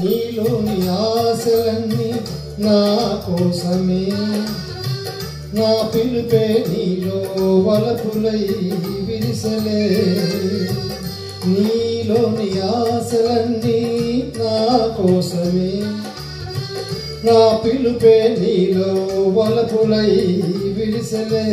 నీలోని ఆశలన్నీ నా కోసమే, నా పిలుపే నీలో వలపులై విరిసలే. నీలోని ఆశలన్నీ నా కోసమే, నా పిలుపే నీలో వలపులై విరిసలే.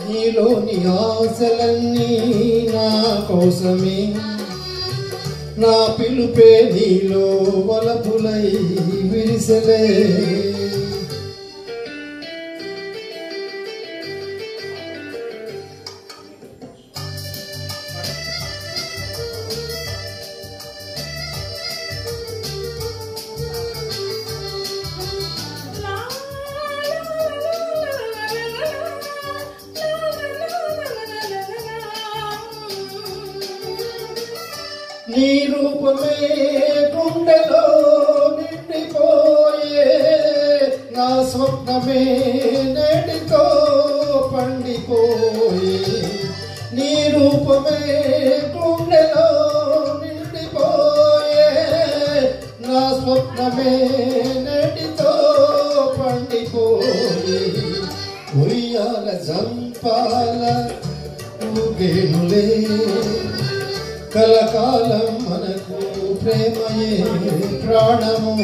నీలోని ఆశలన్నీ నా కోసమే, నా పిలుపే నీలో వలపులై విరిసలే. నీ రూపమే గుండెలో నిండిపోయే, నా స్వప్నమే నేటితో పండిపోయే. నీ రూపమే గుండెలో నిండిపోయే, నా స్వప్నమే నేటితో పండిపోయే. ఉయ్యాల జంపాల ఊగేనులే, కలకాలం మనకు ప్రేమయే ప్రాణము.